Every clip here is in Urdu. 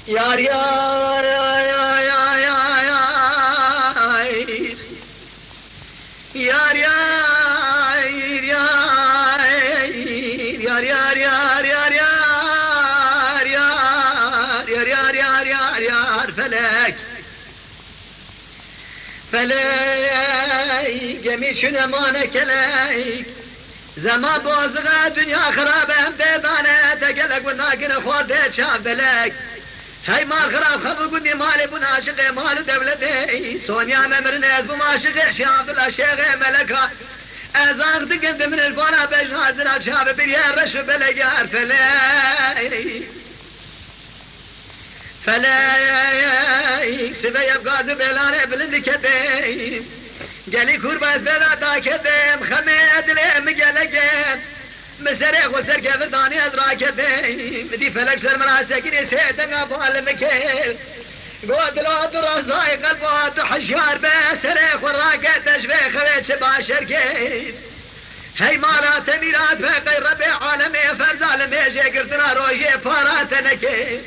يار يار يار يار يار يار يار يار يار يار يار يار يار يار يار فلك فلك جميل شنو مانك لك زمان بوزغة دنيا خرابة هم بيضانة تقلق والناقن خورده شاف لك هاي ما خراب خذوا قدني مالي بناشقه مال دولتي سونيا ممرنة بماشقه شاف الاشيغة ملكها ازاق تقند من الفورة بجهازنا شاف بريا رشو بلقار فلا سبا يبقى دبلانه بلند كدين قالي كورباز بلا دا كدين خميد لهم قالكين مسرق وسرق فرداني ادرا كدين بدي فلك سر مراسكني سيدنا بالمكيل قلت له دراساي قلبات حشار بسرق وراك تشبه خليت باشر كيل هي مالا تميلات فقير ربيع عالمي فرز عالمي قرتنا روجي فاراتنا كيل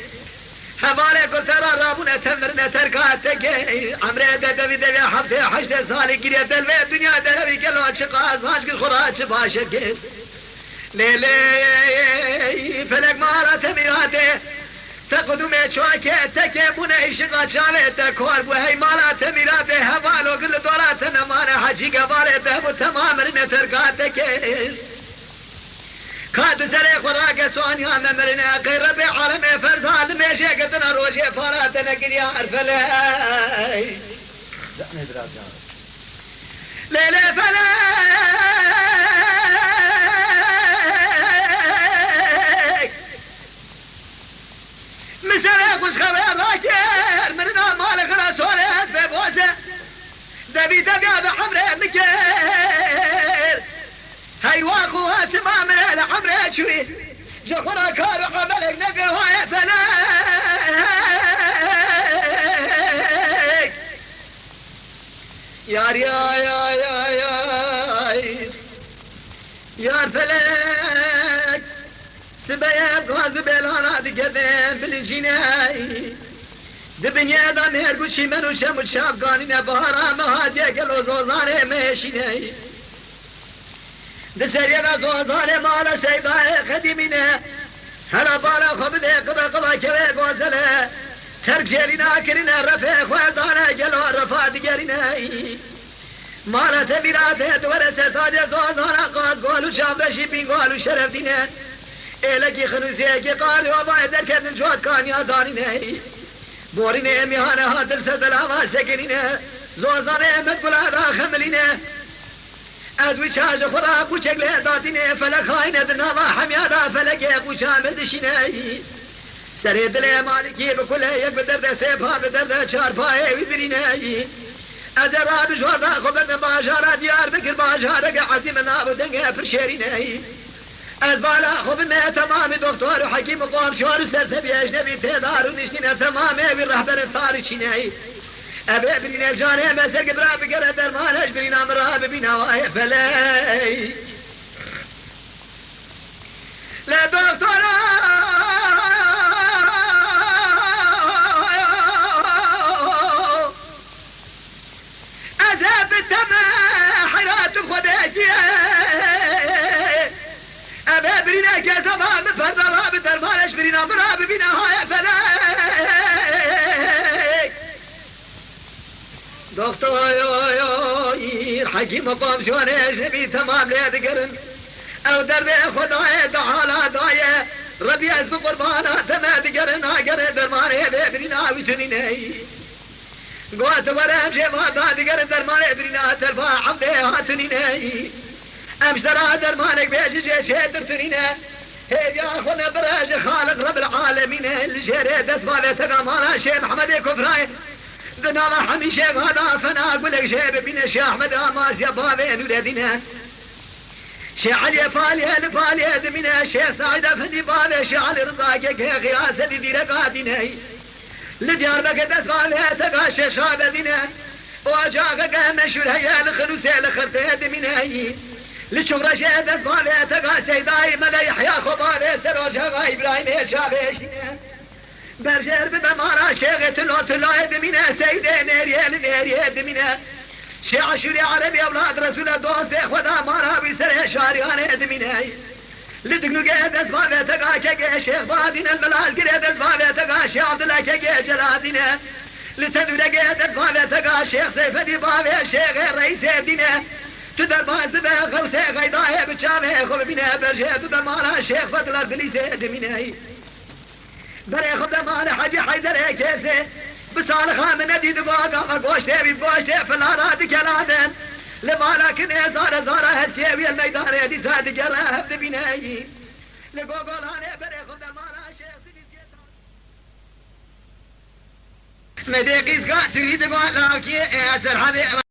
حبالي قلت ترى رابونا تمرنا تركاتك عمري دبي دبي حفتي حشت صالي قريت البيت الدنيا دبي كلو شقاز ماشك الخراج باشك ليلي فلك مالا تميلاتي تقدمي شواكي تكيبونا إشقا شاليتا كورب وهي مالا تميلاتي هبالو قل دوراتنا مانا حجي قبالي دهبو تمامرنا تركاتك كاد سري خراك سوانيا ممرنا غير ربي عالمي فرزال ميشي قدنا روشي فراتنا قريا أرفلاي ليلة فلاي مسرق وش خبير راكر مرنا مالك رسولك في بوسه دبي بحمره مكير هاي واخوها سما من الحمره شوي جخرا كارو قبلك نقر هاي فلاك يار يا يا يا يا فلاك سبيب غاز بلانا دقدم بالجناي دبنيا دا مهر قشي منو شمو شاب قانينا بهارا مهاجي قلو زوزاني ميشيني دسرينا زوزاني مالا سيداي خدميني هلا بالا خبدي قبا كوي قوزلي ترك جيلنا كرنا رفيق والدانا قلو رفاد قرنا مالا تبيراتي دورسي سادي زوزانا قاد قولو شاب رشي بين قولو شرف ديني إلكي خنوسيكي قالي وضعي دركتن شوت كان يا داريني بوريني ميهانا هادر سدلاما سكنيني زوزاني مدقل هذا خمليني ادوي شاج خرا قوشك لهداتيني فلك خاينة دناما حميادا فلك قوشا مدشيني سريد لي مالكي بكل يك بدرد سيبها بدرد شارفاي ويبريني ادرا بجوردا خبرنا باشارة ديار بكر باشارة عزيم نابو دنگا فرشيريني البالا خبنا تمامي دكتور وحكيم قوم شوار سرسبي اجنبي تدار ونشتنا تمامي بالرهبر الطارشيني ابي ابن الجاني مسك براب قرا درمان اجبرينا مراب بنا واي فلاي لا دكتور اذهب التما حياه خديجي ابي برينا كتبها بفضلها بدرمان اجبرينا مراب بنا واي فلاي دكتور يا حكيم قام شواني جبي تمام لي ذكرن او دربي خداي تعالى دايه ربي اسم قربانا تما ذكرن هاجر درماني بيبرينا وشنيني قوات ورم جما ذكرن درماني بيبرينا تلفا حمدي هاتنيني امشترى درمانك بيجي شيدر تنيني هي يا اخونا براج خالق رب العالمين الجري دسمالي تقامانا شيخ محمد كفراي دناما حمي شيخ هذا فنا اقول لك شيخ بين الشيخ احمد اماس يا بابين ولادنا شيخ علي فالي الفالي دمنا شيخ سعيد افندي بابي شيخ علي رضاك يا خياسه دي رقاتنا لديار بقدس فالي تقا شيخ شاب دينا واجاك مشهور هيا الخلوسه لخرته دمنا لشمرة شيخ فالي تقا سيداي ملا يحيى خبابي سروجها ابراهيم شابي برجر بدمارا شيخ تلو يدمنا سيدي نيري يدمنا شيخ عشري عربي أولاد رسول دوست خدا مارا بسر شاريان يدمنا لدقنو قيد اسبابي تقا كي شيخ بادين الملال قريد اسبابي تقا شيخ عبد الله كي جلادنا لسدونا قيد اسبابي تقا شيخ سيف دي بابي شيخ رئيس دينا تدر بازبه غوثي غيضاي بچامي خب بنا برجر بدمارا شيخ فضل بليسي يدمنا بري خب دمار حجي حيدر كيسي بصالحة من ندي دقاقا قوشتي بيبوشتي فلارات كلادن لما لكن زارة هسيوي الميدان يدي ساد جراه ببناي لقوقولاني بري خب دمار مديقيس قاعد تريد قوان لاكي اسر حبيب